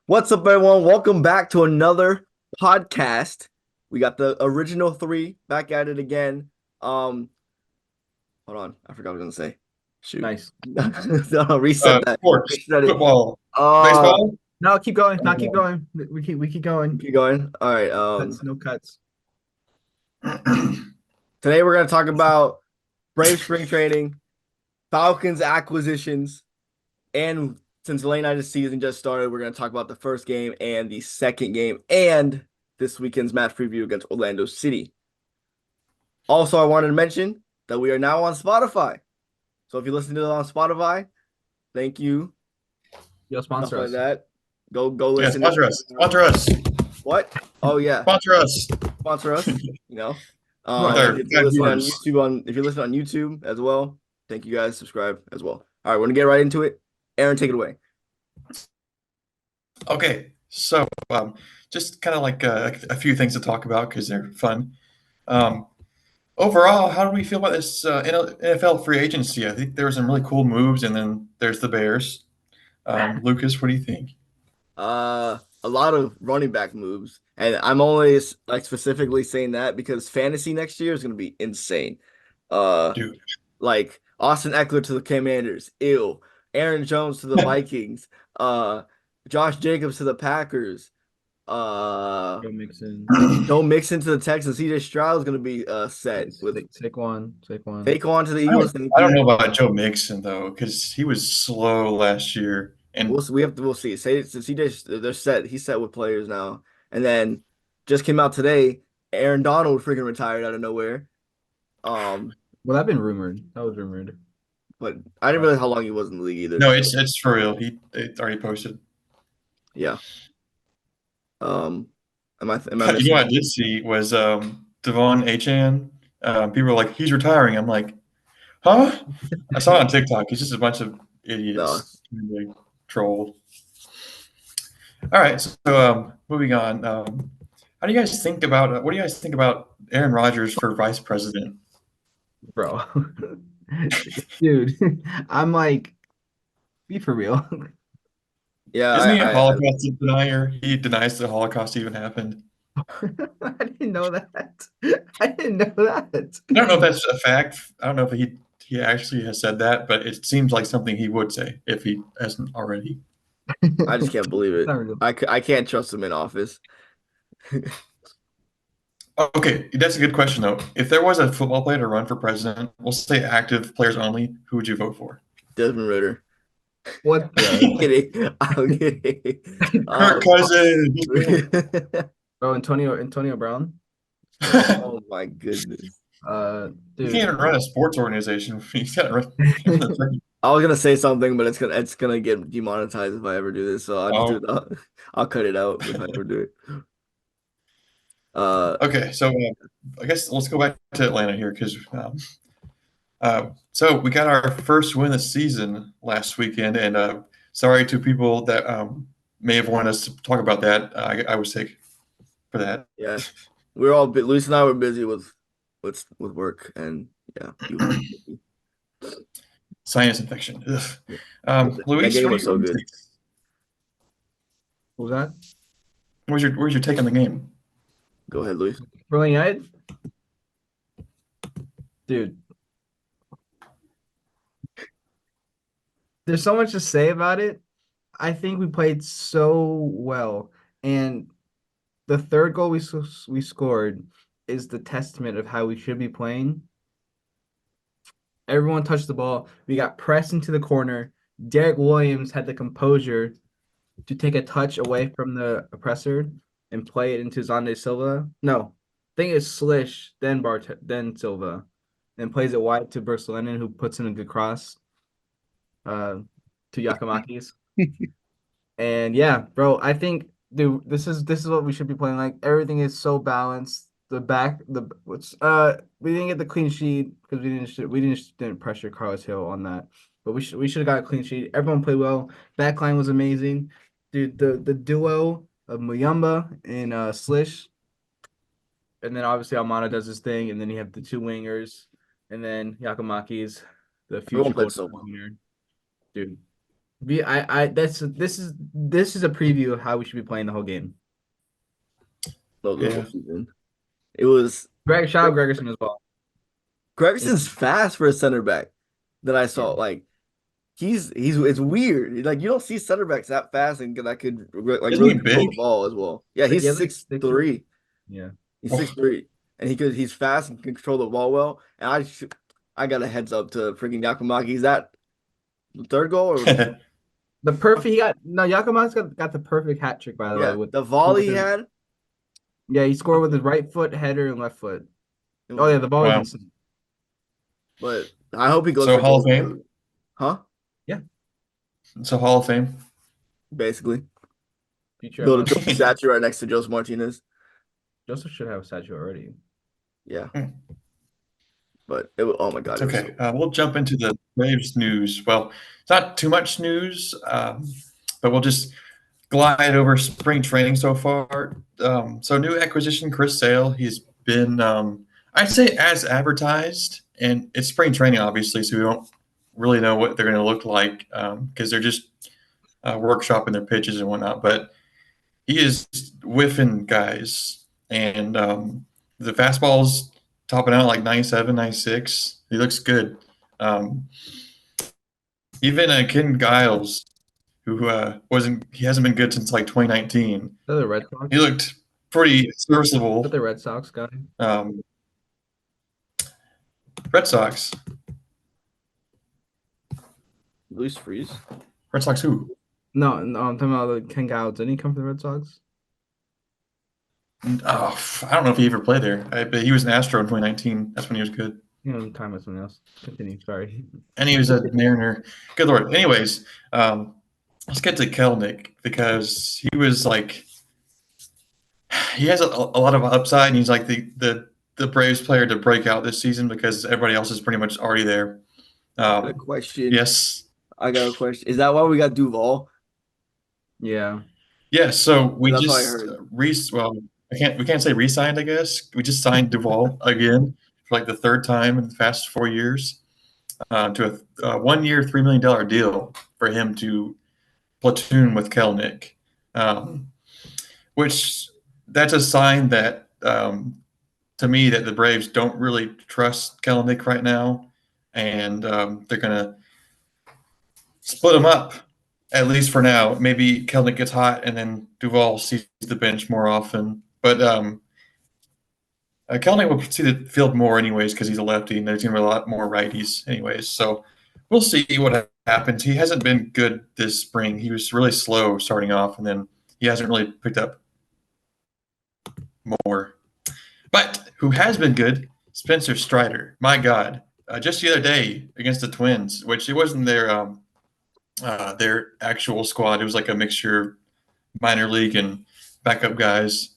What's up, everyone? Welcome back to another podcast. We got the original three back at it again. Hold on, I forgot what I was gonna say. Shoot, Nice. no, reset that. Sports, Reset it. football, Uh, baseball. No, keep going. Not keep Okay. going. We keep going. keep going. All right. Cuts, no cuts. Today we're gonna talk about Brave spring training, Falcons acquisitions, and since the late night of the season just started, we're gonna talk about the first game and the second game, and this weekend's match preview against Orlando City. Also, I wanted to mention that we are now on Spotify. So if you listen to it on Spotify, thank you. Yo, Stuff sponsor like us. that. Go Yeah, listen. sponsor us. Sponsor us. What? Oh yeah, Sponsor us sponsor us. You know, with Right. our if you're five listening on viewers. YouTube if you're listening on YouTube as well, thank you guys. Subscribe as well. All right, we're gonna get right into it. Aaron, take it away. Okay, so just kind of like a few things to talk about because they're fun. Um, Overall, how do we feel about this NFL free agency? I think there were some really cool moves, and then there's the Bears. Lucas, what do you think? A lot of running back moves, and I'm only like specifically saying that because fantasy next year is gonna be insane. Uh, Dude, like Austin Eckler to the Commanders, ill. Aaron Jones to the Vikings, uh, Josh Jacobs to the Packers, uh, Yo, Mixon. Joe Mixon to the Texans. CJ Stroud is gonna be set with Saquon. Saquon. Saquon to the I Eagles. don't, Thank I don't you. know about Joe Mixon though, because he was slow last year, and We'll see. Say CJ, they're set. He's set with players now, and then just came out today. Aaron Donald freaking retired out of nowhere. Um, Well, that been rumored. That was rumored. but I didn't But realize how long he was in the league either. no, So it's for real. They already posted. yeah. Um, am I You know missing? what I did see was Devon Achan. People were like, he's retiring. I'm like, huh? I saw it on TikTok. It's just a bunch of No. idiots really trolled. All right, so moving on. How do you guys think about what do you guys think about Aaron Rodgers for vice president? bro. Dude, I'm like, be for real. Yeah, Isn't he a I Holocaust denier? He denies the Holocaust even happened. I didn't know that. I didn't know that. I don't know if that's a fact. I don't know if he actually has said that, but it seems like something he would say if he hasn't already. I just can't believe It's it. not real. I can't trust him in office. Okay, that's a good question though. If there was a football player to run for president, we'll say active players only, who would you vote for? Desmond Ritter. What I'm the? kidding. I'm kidding. Kirk Um, Cousins. Oh, Antonio Brown. So, oh my goodness. He can't dude. even run a sports organization. He's got to run. I was gonna say something, but it's gonna get demonetized if I ever do this. So I'll just do Oh, it. I'll cut it out if I ever do it. Uh, okay. So I guess let's go back to Atlanta here because so we got our first win of the season last weekend, and sorry to people that may have wanted us to talk about that. I was sick for that. yeah, we're all Luis and I were busy with work, and yeah, Sinus infection. Ugh. that Luis, game what do was you what so do you good. think? What was that? Where's your take on the game? Go ahead, Luis. Brilliant United? Dude, there's so much to say about it. I think we played so well. And the third goal we scored is the testament of how we should be playing. Everyone touched the ball. We got pressed into the corner. Derek Williams had the composure to take a touch away from the oppressor and play it into Zonde Silva. No, I think it's Slish, then Silva, and plays it wide to Brooks Lennon, who puts in a good cross uh, to Yakamakis. And yeah, bro, I think dude, this is what we should be playing like. Everything is so balanced. We didn't get the clean sheet because we didn't pressure Carlos Hill on that. But we should have got a clean sheet. Everyone played well. Backline was amazing. Dude, the duo of Muyamba and Slish, and then obviously Almada does his thing, and then you have the two wingers, and then Yakamakis, the future Everyone played golden so well. winger. Dude, This is a preview of how we should be playing the whole game. No, the whole Yeah. season. It was Shout out Gregerson as well. Gregson's fast for a center back that I saw. Yeah. Like he's it's weird. Like you don't see center backs that fast and that could like Isn't he really control big? the ball as well. Yeah, Like, he's he has like 6'3". Yeah. He's 6'3", and he's fast and can control the ball well. And I got a heads up to freaking Yakumaki. Is that the third goal or The perfect he got no Yakuma's got the perfect hat trick by the way yeah, with the volley he with his- had? yeah, he scored with his right foot header and left foot. It Oh yeah, was- the ball Wow. is insane. but I hope he goes So for Hall of gold Fame? too. Huh? So Hall of Fame. Basically. Future Build a MLS. trophy statue right next to Jose Martinez. Joseph should have a statue already. Yeah. Hmm. But oh my God. It's It was okay. We'll jump into the Braves news. Well, it's not too much news, but we'll just glide over spring training so far. So new acquisition, Chris Sale. He's been, I'd say, as advertised, and it's spring training, obviously, so we don't really know what they're going to look like because they're just workshopping their pitches and whatnot. But he is whiffing guys, and the fastball's topping out like 97, 96. He looks good. Even Ken Giles, who he hasn't been good since like 2019. Is that the Red Sox? He looked pretty Is that serviceable. the Red Sox guy? Red Sox. Luis Freeze. Red Sox who? No, I'm talking about the Ken Giles. Didn't he come from the Red Sox? Oh, I don't know if he ever played there. But he was an Astro in 2019. That's when he was good. You know, time with something else. Continue. Sorry. And he was a Mariner. Good Lord. Anyways, let's get to Kelnick because he was like, he has a lot of upside, and he's like the Braves player to break out this season because everybody else is pretty much already there. I got a question. Yes. I got a question. Is that why we got Duval? Yeah. Yeah, so we That's what I just heard. well, we can't say re-signed, I guess. We just signed Duvall again for like the third time in the past 4 years to a 1 year, $3 million deal for him to platoon with Kelnick, which that's a sign that to me that the Braves don't really trust Kelnick right now, and they're gonna split him up. At least for now. Maybe Kelnick gets hot and then Duvall sees the bench more often. But Kelnick will see the field more anyways because he's a lefty and there's going to be a lot more righties anyways. So we'll see what happens. He hasn't been good this spring. He was really slow starting off, and then he hasn't really picked up more. But who has been good? Spencer Strider. My God. Just the other day against the Twins, which it wasn't their actual squad. It was like a mixture of minor league and backup guys.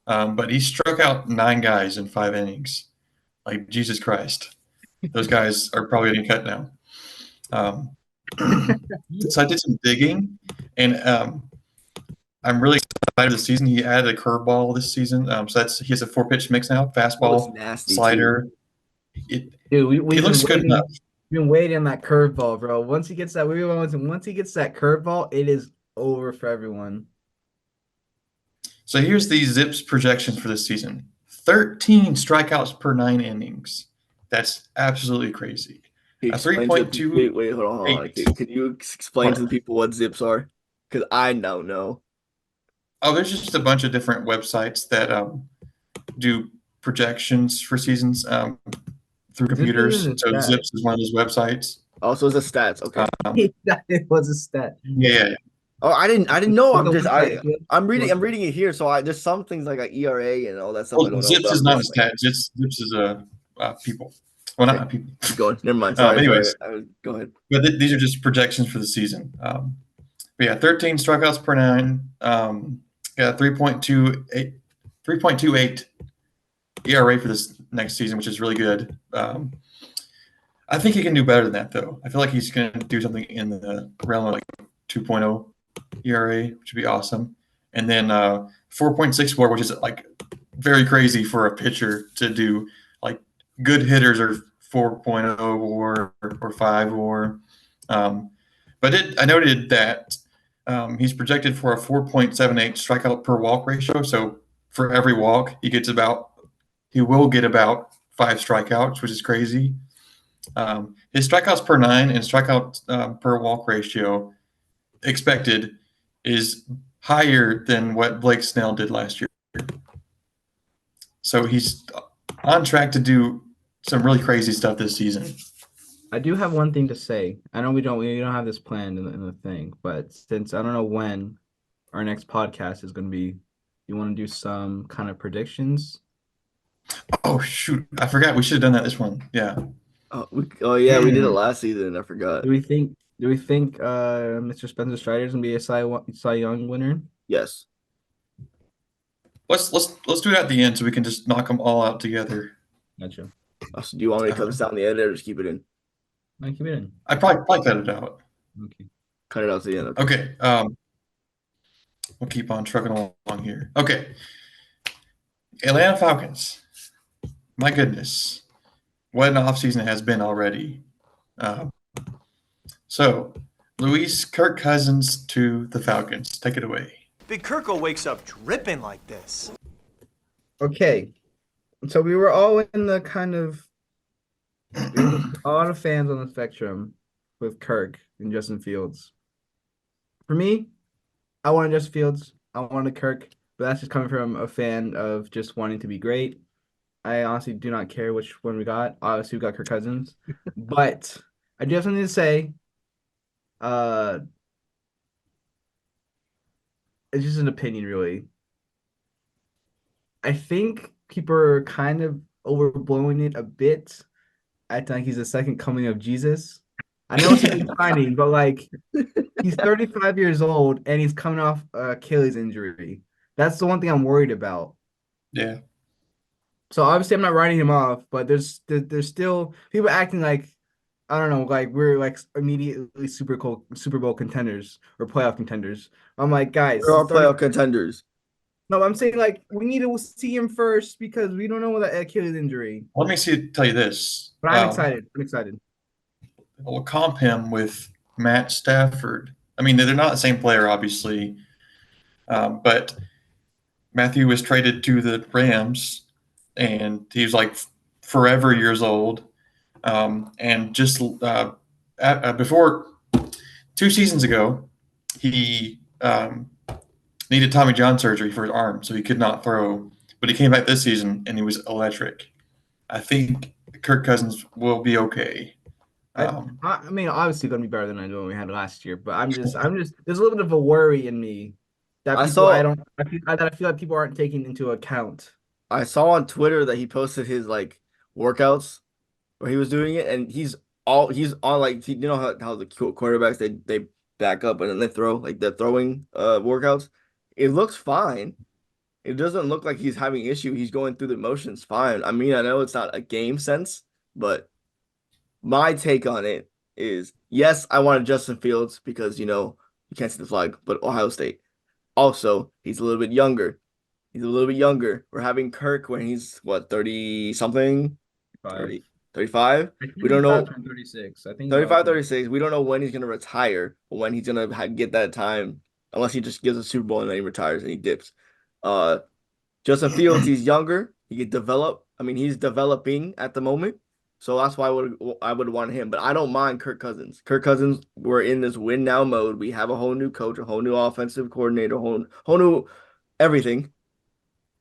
But he struck out 9 guys in 5 innings. Like, Jesus Christ. Those guys are probably getting cut now. So I did some digging, and I'm really excited this season. He added a curveball this season. So he has a 4-pitch mix now, fastball, Nasty slider. Dude, He looks good enough. We've been waiting on that curveball, bro. Once he gets that curveball, it is over for everyone. So here's the Zips projections for this season: 13 strikeouts per 9 innings. That's absolutely crazy. Wait, 3.2. wait, hold on. Can you explain to the people what zips are? Because I don't know. Oh, there's just a bunch of different websites that do projections for seasons through computers. So Zips is one of those websites. Also, it's a stats. Okay. It was a stat. Yeah. Oh, I didn't know. I'm reading it here. So there's some things like an ERA and all that stuff. I don't know. Zips is not a stat. Zips is people. Well, not people. Keep going. Never mind. Sorry. Anyways, go ahead. But these are just projections for the season. But yeah, 13 strikeouts per 9. Got 3.28 ERA for this next season, which is really good. I think he can do better than that, though. I feel like he's going to do something in the realm of like 2.0 ERA, which would be awesome. And then 4.64, which is like very crazy for a pitcher to do. Like good hitters are 4.0 or 5 or. But I noted that he's projected for a 4.78 strikeout per walk ratio. So for every walk, he will get about 5 strikeouts, which is crazy. His strikeouts per nine and strikeouts per walk ratio expected is higher than what Blake Snell did last year. So he's on track to do some really crazy stuff this season. I do have one thing to say. I know we don't have this planned in the thing, but since I don't know when our next podcast is going to be, you want to do some kind of predictions? Oh shoot, I forgot we should have done that this one. Yeah. Oh yeah, we did it last season. I forgot. Do we think Mr. Spencer Strider is gonna be a Cy Young winner? Yes. Let's do it at the end so we can just knock them all out together. Gotcha. So do you want me to cut this down the end or just keep it in? I keep it in. I'd probably cut it out. Okay. Cut it out to the end. Okay. We'll keep on trucking along here. Okay. Atlanta Falcons. My goodness. What an offseason it has been already. So, Kirk Cousins to the Falcons. Take it away. Big Kirko wakes up dripping like this. Okay. So we were all in the kind of a lot of fans on the spectrum with Kirk and Justin Fields. For me, I wanted Justin Fields. I wanted Kirk, but that's just coming from a fan of just wanting to be great. I honestly do not care which one we got. Obviously, we got Kirk Cousins, but I do have something to say. It's just an opinion, really. I think people are kind of overblowing it a bit. I think he's the second coming of Jesus. I know it's a big signing, but like he's 35 years old and he's coming off Achilles injury. That's the one thing I'm worried about. Yeah. So obviously I'm not writing him off, but there's still people acting like I don't know, like we're like immediately Super Bowl contenders or playoff contenders. I'm like, guys, We're all he's 30 playoff contenders. No, I'm saying like we need to see him first because we don't know what that Achilles injury. Let me tell you this. But I'm excited. I'm excited. We'll comp him with Matt Stafford. I mean, they're not the same player, obviously, but Matthew was traded to the Rams, and he was like forever years old. And just before 2 seasons ago, he needed Tommy John surgery for his arm, so he could not throw. But he came back this season, and he was electric. I think Kirk Cousins will be okay. I mean, obviously going to be better than I know we had last year, but I'm just. There's a little bit of a worry in me that I people saw- I feel like people aren't taking into account. I saw on Twitter that he posted his like workouts where he was doing it, and he's on like you know how the quarterbacks they back up and then they throw like the throwing workouts. It looks fine. It doesn't look like he's having issue. He's going through the motions fine. I mean, I know it's not a game sense, but my take on it is yes, I wanted Justin Fields because you can't see the flag, but Ohio State. Also, he's a little bit younger. We're having Kirk when he's what 30 something, 30, 35. We don't know. 36. I think 35, 36. We don't know when he's gonna retire or when he's gonna get that time, unless he just gives a Super Bowl and then he retires and he dips. Justin Fields, he's younger. He could develop. I mean, he's developing at the moment. So that's why I would want him. But I don't mind Kirk Cousins. Kirk Cousins, we're in this win now mode. We have a whole new coach, a whole new offensive coordinator, whole new everything.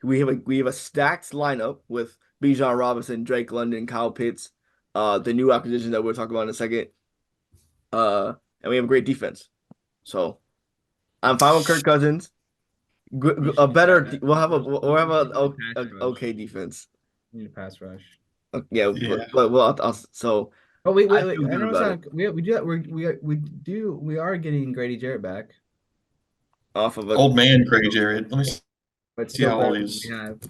We have a stacked lineup with Bijan Robinson, Drake London, Kyle Pitts, the new acquisition that we'll talk about in a second. And we have a great defense. So I'm fine with Kirk Cousins. We'll have a okay defense. We need a pass rush. Yeah. But so. Oh wait! I I feel good know about we are getting Grady Jarrett back. Off of old man Grady Jarrett. Let me But see how still old better he than is.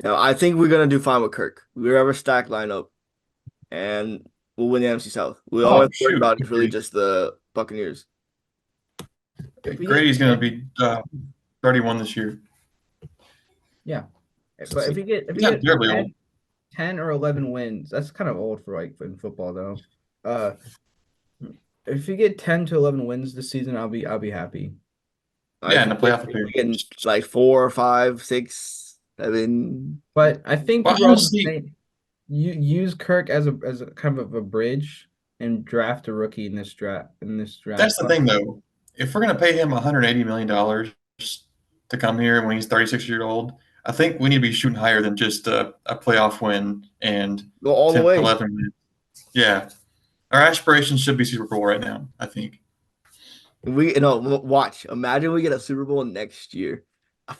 we have. I think we're gonna do fine with Kirk. We have a stacked lineup, and we'll win the NFC South. We all have to worry about is really just the Buccaneers. Grady's going to be 31 this year. Yeah, but if we get Not terribly 10, old. 10 or 11 wins, that's kind of old for like in football though. if you get 10 to 11 wins this season, I'll be happy. Yeah, in the playoff If we appearance. get like 4, 5, 6, 7. But I think Well, people are also honestly, saying you use Kirk as a kind of a bridge and draft a rookie in this draft that's the thing, though. If we're going to pay him $180 million to come here when he's 36 years old, I think we need to be shooting higher than just a playoff win and Go all the 10, way. 11 wins. Yeah. Our aspirations should be Super Bowl right now, I think. Watch. Imagine we get a Super Bowl next year.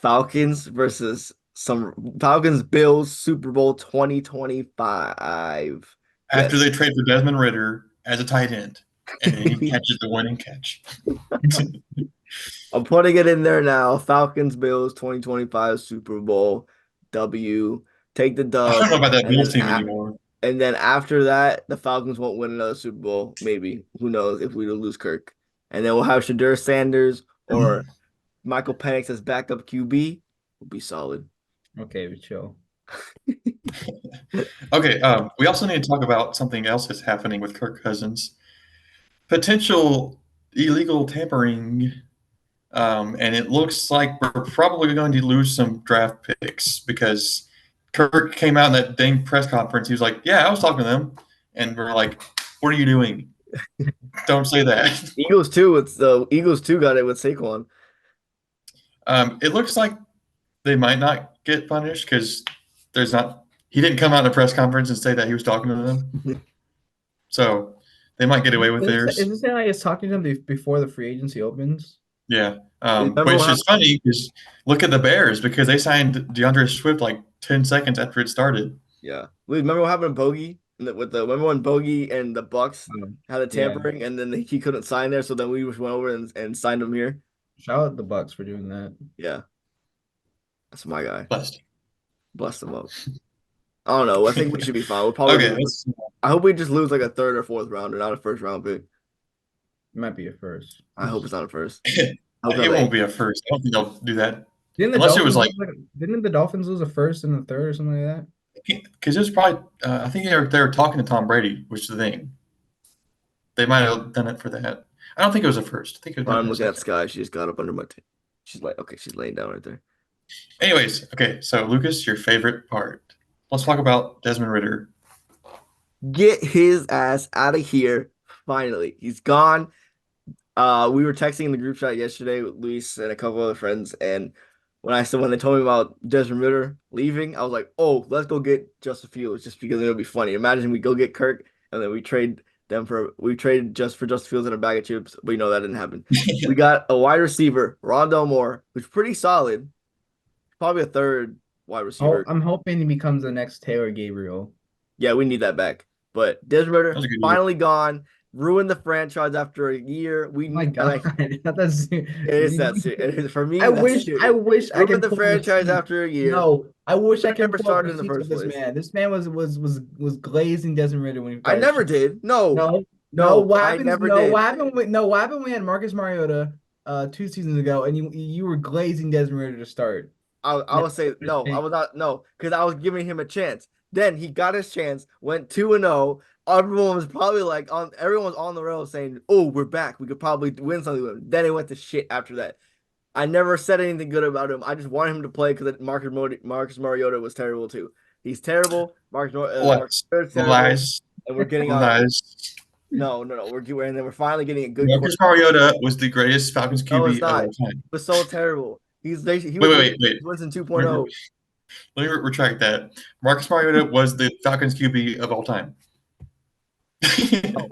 Falcons versus some Falcons Bills Super Bowl 2025. After Yes. they trade for Desmond Ritter as a tight end, and then he catches the winning catch. I'm putting it in there now. Falcons Bills 2025 Super Bowl W. Take the I dub. don't know about that And Bills then, team anymore. and then after that, the Falcons won't win another Super Bowl. Maybe. Who knows if we lose Kirk. And then we'll have Shadur Sanders or Michael Penix as backup QB. Will be solid. Okay, we chill. Okay, we also need to talk about something else that's happening with Kirk Cousins. Potential illegal tampering, and it looks like we're probably going to lose some draft picks because Kirk came out in that dang press conference. He was like, "Yeah, I was talking to them," and we're like, "What are you doing? Don't say that." Eagles too. It's the Eagles too got it with Saquon. It looks like they might not get punished because there's not. He didn't come out in a press conference and say that he was talking to them, so they might get away with theirs. Is this like it's talking to them before the free agency opens? Yeah, Remember which what is funny because look at the Bears because they signed DeAndre Swift like 10 seconds after it started. Yeah. Remember what happened to Bogey? Remember when Bogey and the Bucks had a Yeah. tampering and then he couldn't sign there, so then we just went over and signed him here. Shout out the Bucks for doing that. Yeah. That's my guy. Blessed. Bust him up. I don't know. I think we should be fine. We'll probably Okay, lose. I hope we just lose like a third or fourth rounder, not a first round pick. It might be a first. I hope it's not a first. it I hope not won't be a first. I don't think they'll do that Didn't the unless it Dolphins was like didn't the Dolphins lose a first and a third or something like that? because it was probably. I think they were talking to Tom Brady, which is the thing. They might have done it for that. I don't think it was a first. I think it was. I'm looking at Sky. She just got up under my table. She's like, okay, she's laying down right there. Anyways, okay. So Lucas, your favorite part. Let's talk about Desmond Ritter. Get his ass out of here. Finally. He's gone. We were texting in the group chat yesterday with Luis and a couple other friends, and when they told me about Desmond Ritter leaving, I was like, oh, let's go get Justin Fields just because it'll be funny. Imagine we go get Kirk and then we traded just for Justin Fields and a bag of chips, but that didn't happen. We got a wide receiver, Rondell Moore, who's pretty solid. Probably a third wide receiver. I'm hoping he becomes the next Taylor Gabriel. Yeah, we need that back. But Desmond Ritter That was a good finally gone. Ruined the franchise after a year. Oh my God, it is that serious. For me, I wish I ruined could the pull franchise receipt. after a year. No, I wish I could never pull started in the receipts first of place. This man. This man was glazing Desmond Ritter when he. I never did. No. What I happens? never no, did. what happened? What happened when we had Marcus Mariota 2 seasons ago, and you were glazing Desmond Ritter to start? I would say no. I was not because I was giving him a chance. Then he got his chance, went 2-0. Everyone was probably everyone's on the rails saying, "Oh, we're back. We could probably win something with him." Then it went to shit after that. I never said anything good about him. I just wanted him to play because Marcus Mariota was terrible too. He's terrible. Marcus Mariota's terrible, Lies. and we're getting Lies. No. We're finally getting a good. Marcus Mariota was the greatest Falcons No, QB it's of not. all time. It was so terrible. He was Wait. Winston 2.0. Let me retract that. Marcus Mariota was the Falcons QB of all time. I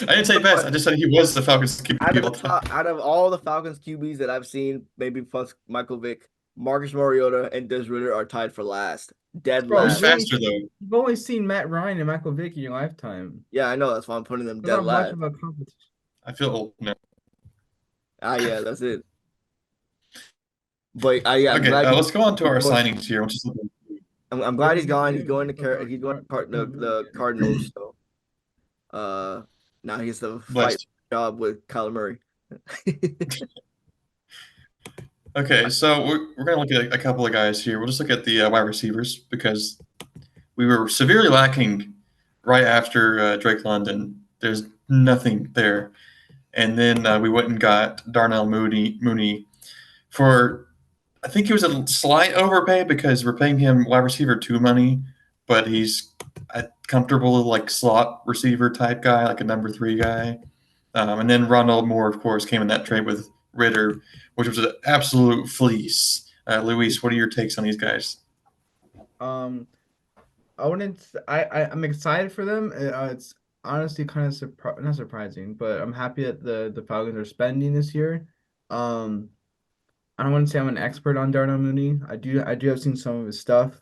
didn't say best. I just said he was the Falcons QB of all time. Out of all the Falcons QBs that I've seen, maybe plus Michael Vick, Marcus Mariota and Des Ridder are tied for last. Dead Bro, Who's last. faster though? You've only seen Matt Ryan and Michael Vick in your lifetime. Yeah, I know. That's why I'm putting them It's dead not much last. of a competition. I feel old now. Yeah, that's it. But yeah, Okay, let's go on to our signings here. I'm glad he's gone. He's going to the Cardinals. So, now he has to fight job with Kyler Murray. Okay, so we're going to look at a couple of guys here. We'll just look at the wide receivers because we were severely lacking right after Drake London. There's nothing there. And then we went and got Darnell Mooney for, I think it was a slight overpay because we're paying him wide receiver 2 money, but he's a comfortable like slot receiver type guy, like a number 3 guy. And then Rondell Moore, of course, came in that trade with Ritter, which was an absolute fleece. Luis, what are your takes on these guys? I wouldn't. I'm excited for them. It's honestly kind of not surprising, but I'm happy that the Falcons are spending this year. I don't want to say I'm an expert on Darnell Mooney. I do have seen some of his stuff.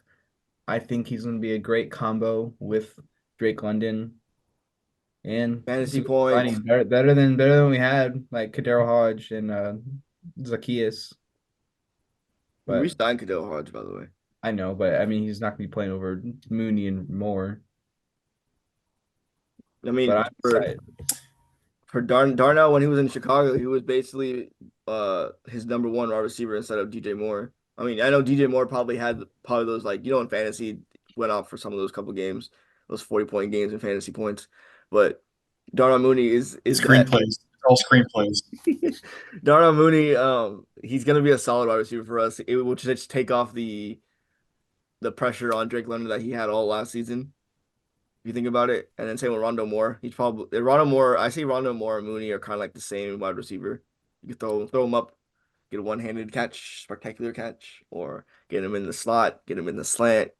I think he's going to be a great combo with Drake London and Fantasy funny, points. better than we had like Kadero Hodge and Zacchaeus. We But re-signed Cadell Hodge, by the way. I know, but I mean he's not going to be playing over Mooney and Moore. I mean, But I'm excited. for Darnell, when he was in Chicago, he was basically his number 1 wide receiver instead of DJ Moore. I mean, I know DJ Moore probably had those, like, in fantasy went off for some of those couple games, those 40-point games in fantasy points. But Darnell Mooney is Screenplays. It's all screenplays. Darnell Mooney, he's gonna be a solid wide receiver for us. It will just take off the pressure on Drake London that he had all last season. If you think about it, and then same with Rondo Moore. He's probably Rondo Moore. I see Rondo Moore and Mooney are kind of like the same wide receiver. You can throw him up, get a one-handed catch, spectacular catch, or get him in the slot, get him in the slant.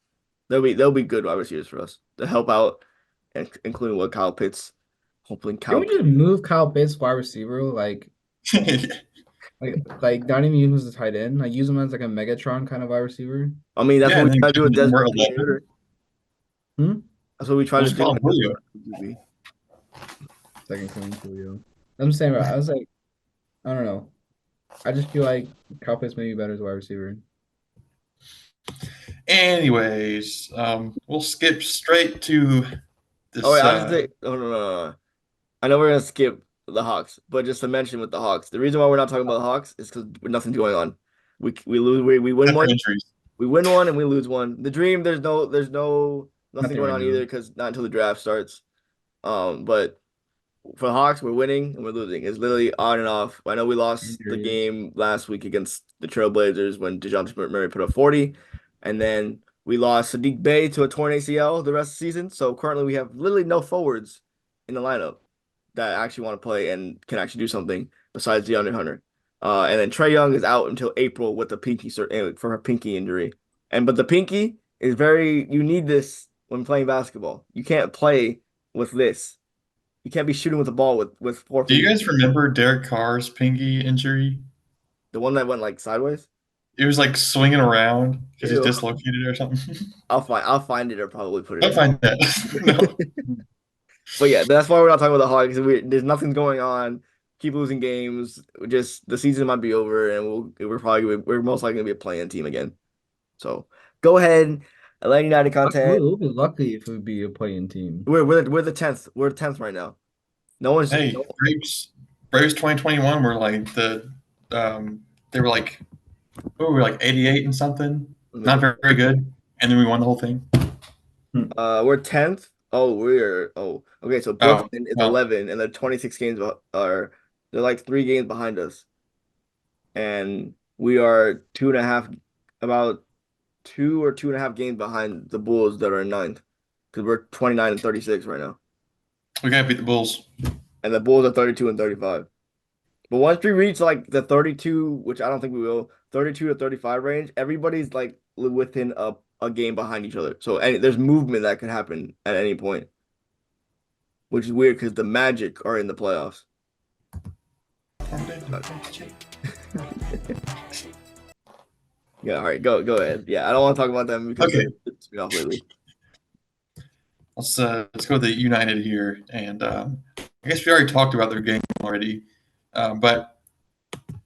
They'll be good wide receivers for us to help out, and including what Kyle Pitts. Hopefully, Can we just move Kyle Pitts wide receiver like not even use him as a tight end? Like use him as like a Megatron kind of wide receiver. I mean, that's Yeah, what we and try to do with then we're Desmond 11. Hmm? That's what we try to Let's do. call with Julio. Desmond. Second coming Julio. I'm saying I was like, I don't know. I just feel like Kyle Pitts may be better as a wide receiver. Anyways, we'll skip straight to this. Oh, wait, I'll just say, no. I know we're gonna skip the Hawks, but just to mention with the Hawks, the reason why we're not talking about the Hawks is because nothing's going on. We win one, injuries. we win one, and we lose one. The Dream, there's nothing Nothing going right on now. either because not until the draft starts. But for the Hawks, we're winning and we're losing. It's literally on and off. I know we lost the Injuries. game last week against the Trailblazers when DeJounte Murray put up 40, and then we lost Sadiq Bey to a torn ACL the rest of the season. So currently we have literally no forwards in the lineup that actually want to play and can actually do something besides DeAndre Hunter. And then Trae Young is out until April with a pinky for her pinky injury. But the pinky is you need this when playing basketball. You can't play with this. You can't be shooting with the ball with 4 Do you fingers. guys remember Derek Carr's pinky injury? The one that went like sideways? It was like swinging around because he's Ew. dislocated or something. I'll find it or probably put it I'll in. find that. No. But yeah, that's why we're not talking about the Hawks. There's nothing going on. Keep losing games. Just the season might be over, and we're most likely gonna be a play-in team again. So go ahead, Atlanta United content. We'll be lucky if it would be a playing team. We're the 10th. We're 10th right now. No one's Hey, Braves 2021 were like they were like, what were we, like 88 and something? Not very good. And then we won the whole thing. We're 10th. Okay. So Brooklyn is 11, and they're 26 games they're like 3 games behind us, and we are about 2 or 2.5 games behind the Bulls that are in 9th, because we're 29 and 36 right now, We gotta beat the Bulls. and the Bulls are 32 and 35. But once we reach like the 32, which I don't think we will, 32 to 35 range, everybody's like within a game behind each other. So there's movement that could happen at any point, which is weird because the Magic are in the playoffs. Yeah, all right, go ahead. Yeah, I don't want to talk about them because Okay. it's me off lately. Let's go with the United here, and I guess we already talked about their game already, but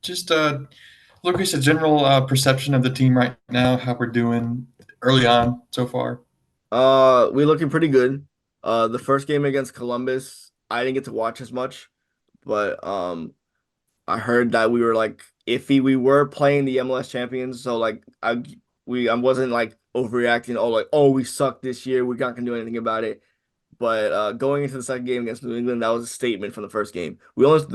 just Lucas, a general perception of the team right now, how we're doing early on so far. We're looking pretty good. The first game against Columbus, I didn't get to watch as much, but I heard that we were like iffy. We were playing the MLS champions, so like I wasn't like overreacting. Oh, like we suck this year. We're not gonna do anything about it. But going into the second game against New England, that was a statement from the first game. We only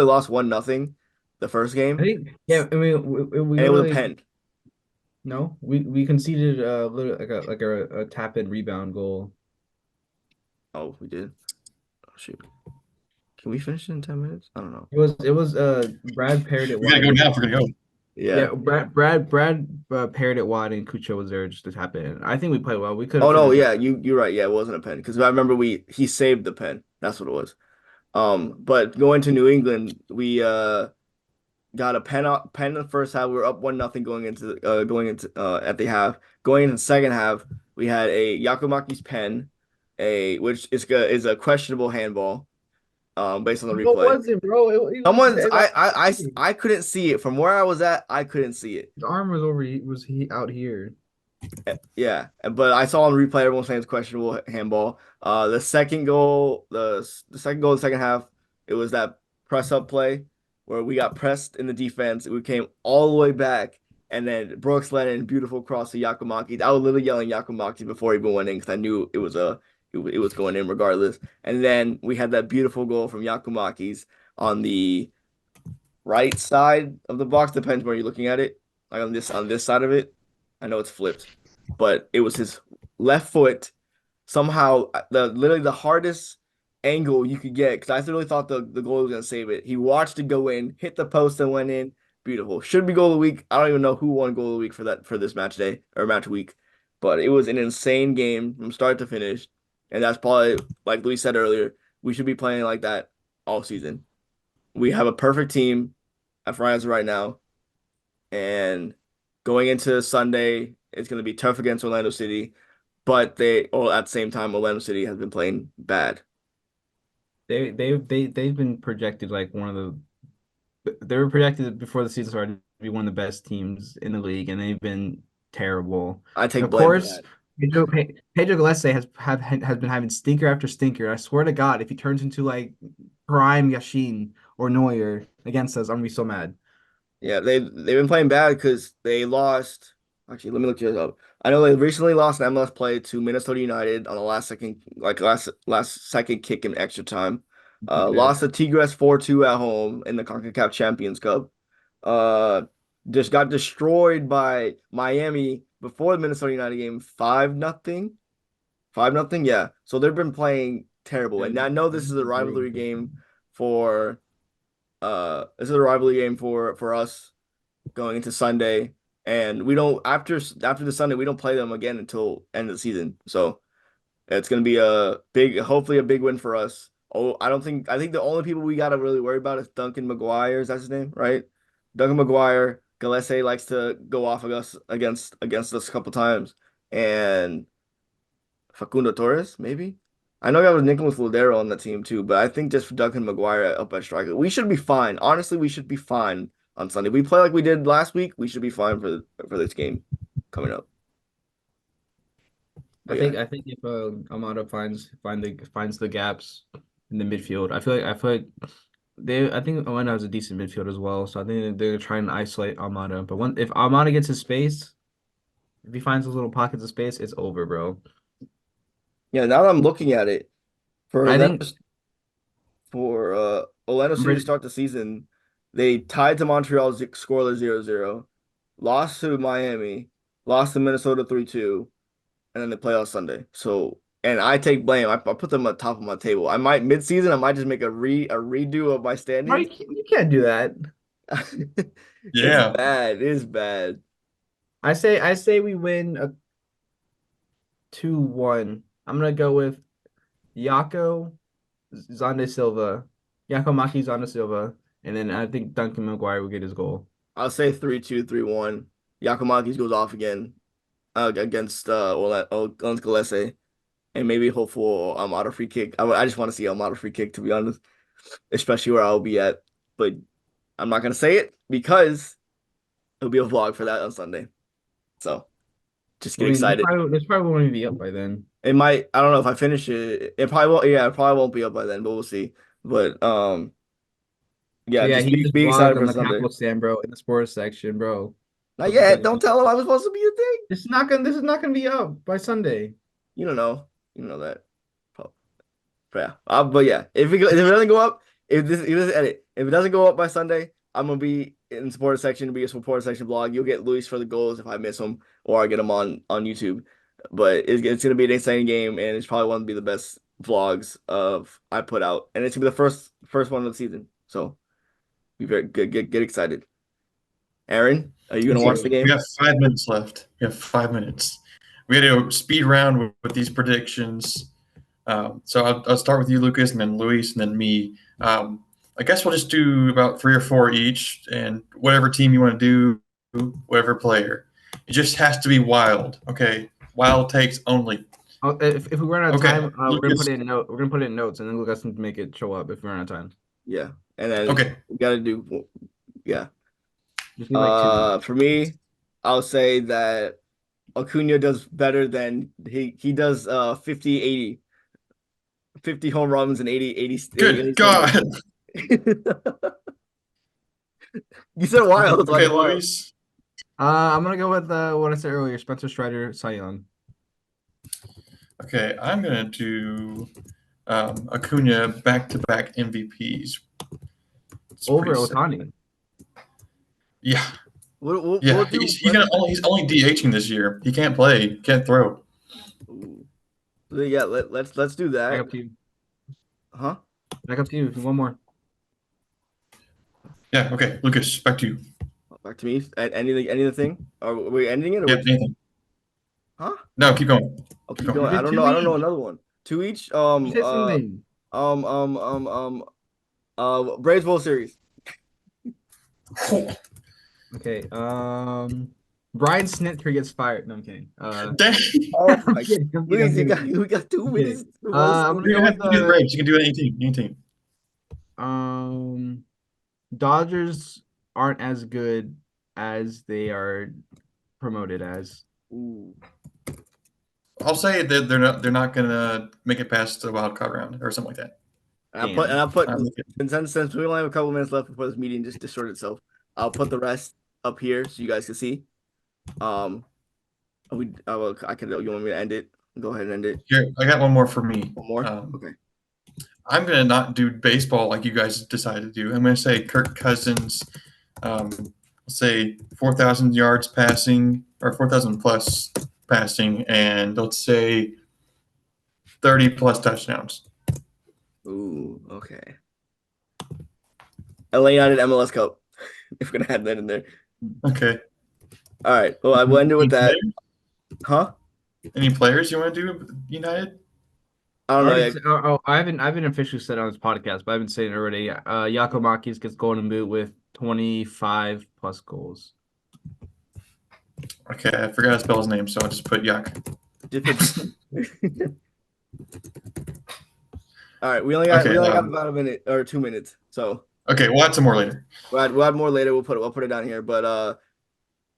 lost 1-0 the first I game, think yeah. I mean, we and it was a literally pen. no. We conceded a tap in rebound goal. Oh, we did. Oh, shoot. Can we finish in 10 minutes? I don't know. It was Brad paired it We gotta wide. go now if we're gonna go. Yeah, Yeah. Brad paired it wide and Kucho was there just to tap it in. I think we played well. We could Oh have no, finished yeah, you're right. Yeah, it wasn't a pen because I remember he saved the pen. That's what it was. But going to New England, we got a pen in the first half. We were up 1-0 going into at the half. Going into the second half, we had a Yakumaki's pen, which is a questionable handball, based on the What replay. was it, bro? It was Someone's his I couldn't see it from where I was at. I couldn't see it. arm was over. Was he out here? Yeah, but I saw on replay everyone saying it's questionable handball. The second goal, the second half, it was that press up play where we got pressed in the defense. We came all the way back, and then Brooks led in beautiful cross to Yakumaki. I was literally yelling Yakumaki before he even went in because I knew it was going in regardless. And then we had that beautiful goal from Yakumaki's on the right side of the box. Depends where you're looking at it. Like on this side of it, I know it's flipped, but it was his left foot somehow literally the hardest angle you could get because I really thought the goalie was gonna save it. He watched it go in, hit the post and went in. Beautiful. Should be goal of the week. I don't even know who won goal of the week for this match day or match week, but it was an insane game from start to finish, and that's probably like Louis said earlier. We should be playing like that all season. We have a perfect team at Friars right now, and going into Sunday, it's going to be tough against Orlando City, but at the same time, Orlando City has been playing bad. They've been projected like one of the. They were projected before the season started to be one of the best teams in the league, and they've been terrible. I take Of blame for course, that. Pedro Gallese has been having stinker after stinker. I swear to God, if he turns into like prime Yashin or Neuer against us, I'm gonna be so mad. Yeah, they've been playing bad because they lost. Actually, let me look this up. I know they recently lost an MLS play to Minnesota United on the last second kick in extra time. Lost to Tigres 4-2 at home in the CONCACAF Champions Cup. Uh, just got destroyed by Miami before the Minnesota United game 5-0. 5-0, yeah. So they've been playing terrible. And I know this is a rivalry game for for us going into Sunday. And we don't after the Sunday, we don't play them again until end of the season. So it's gonna be hopefully a big win for us. Oh, I think the only people we gotta really worry about is Duncan McGuire. Is that his name, right? Duncan McGuire. Gillespie likes to go off of us against us a couple times. And Facundo Torres, maybe. I know you have Nicholas Ludero on the team too, but I think just Duncan McGuire up at striker, we should be fine. Honestly, we should be fine on Sunday. We play like we did last week. We should be fine for this game coming up. I But think yeah, I think if Amado finds the gaps in the midfield, I feel like I think Orlando has a decent midfield as well. So I think they're trying to isolate Amado. But if Amado gets his space, if he finds those little pockets of space, it's over, bro. yeah. Now that I'm looking at it, for I them think for Orlando I'm City to ready. start the season, they tied to Montreal scoreless 0-0, lost to Miami, lost to Minnesota 3-2, and then they play on Sunday. So, and I take blame. I put them on top of my table. I might mid-season, I might just make a redo of my Bro, standings. you can't do that. It's Yeah. bad. It's bad. I say we win a 2-1. I'm gonna go with Yako Zonde Silva, Yako Maki Zonde Silva, and then I think Duncan McGuire will get his goal. I'll say 3-2, 3-1. Yakumakis goes off again against against Gillespie, and maybe hopeful Almada free kick. I just want to see Almada free kick, to be honest, especially where I'll be at. But I'm not gonna say it because it'll be a vlog for that on Sunday. So just I get mean, excited. this probably won't even be up by then. It might. I don't know if I finish it. It probably won't. Yeah, it probably won't be up by then, but we'll see. But So yeah, yeah, just he be just excited vlogged on for the Sunday. Capital Stand, bro, in the sports section, bro. Not yet. Don't tell him I was supposed to be a thing. This is not gonna be up by Sunday. You don't know. You know that. Yeah. But yeah, if it doesn't go up, if it doesn't go up by Sunday, I'm gonna be in the supporter section. It'll be a supporter section vlog. You'll get Luis for the goals if I miss them or I get them on YouTube. But it's gonna be an exciting game, and it's probably one to be the best vlogs of I put out, and it's gonna be the first one of the season. So be very good. Get excited. Aaron, are you gonna watch the We game? have 5 minutes left. We have 5 minutes. We had to speed round with these predictions. So I'll start with you, Lucas, and then Luis, and then me. I guess we'll just do about 3 or 4 each, and whatever team you want to do, whatever player. It just has to be wild, okay? Wild takes only. If we run out of Okay, time, we're gonna Lucas. put it in note. We're gonna put it in notes, and then Lucas can make it show up if we run out of time. Yeah, and then Okay. we gotta do yeah. Just need like 2. For me, I'll say that Acuna does better than he does 50 80 50 home runs and 80 Good God. You said wild. So I Okay, said wild. Luis. I'm gonna go with what I said earlier, Spencer Strider, Cy Young. Okay, I'm gonna do Acuna back-to-back MVPs. It's Over pretty simple. Otani. Yeah, We'll yeah. do He's only DHing this year. He can't play. Can't throw. Ooh. Yeah, let's do Back that. up to you. Huh? Back up to you. One more. Yeah. Okay, Lucas, back to you. Back to me. Anything? Are we ending it? Or Yeah, Nathan. Huh? No, keep going. I'll keep Go. going. You I did don't know 2 each. another one. 2 each. You said something. Braves World Series. Okay. Brian Snitker gets fired. No, I'm kidding. Dang. Oh my I'm kidding. I'm Please, kidding. we got 2 Okay. minutes. I'm gonna You go don't have with to do the Braves. You can do any team. Any team. Dodgers aren't as good as they are promoted as. Ooh. I'll say that they're not gonna make it past the wild card round or something like that. And I put Um, since we only have a couple minutes left before this meeting just destroyed itself, I'll put the rest up here so you guys can see. I can. You want me to end it? Go ahead and end it. Here, I got one more for me. One more. Okay. I'm gonna not do baseball like you guys decided to do. I'm gonna say Kirk Cousins. Let's say 4,000 yards passing or 4,000 plus passing, and let's say 30 plus touchdowns. Ooh. Okay. LA United MLS Cup. If we're gonna add that in there. Okay. All right. Well, I will end it with that. Huh? Any players you want to do United? I don't know. yet. I haven't officially said it on this podcast, but I've been saying it already. Yakomakis gets golden boot with 25 plus goals. Okay, I forgot to spell his name, so I'll just put Yak. All right. We only got Okay, about a minute or 2 minutes. So Okay, we'll add some more later. we'll add more later. We'll put it down here. But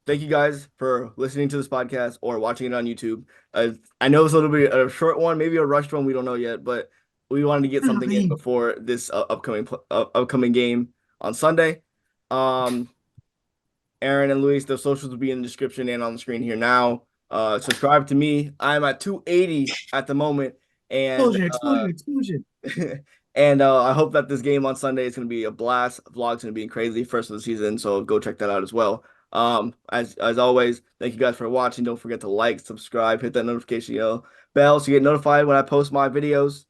thank you guys for listening to this podcast or watching it on YouTube. I know it's a little bit a short one, maybe a rushed one. We don't know yet, but we wanted to get something in before this upcoming game on Sunday. Aaron and Luis, the socials will be in the description and on the screen here now. Subscribe to me. I'm at 280 at the moment, and Explosion. and I hope that this game on Sunday is going to be a blast. Vlog's going to be crazy, first of the season, so go check that out as well. As always, thank you guys for watching. Don't forget to like, subscribe, hit that notification bell so you get notified when I post my videos.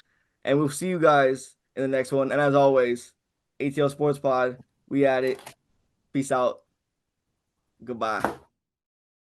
And we'll see you guys in the next one. And as always, ATL Sports Pod, we at it. Peace out. Goodbye.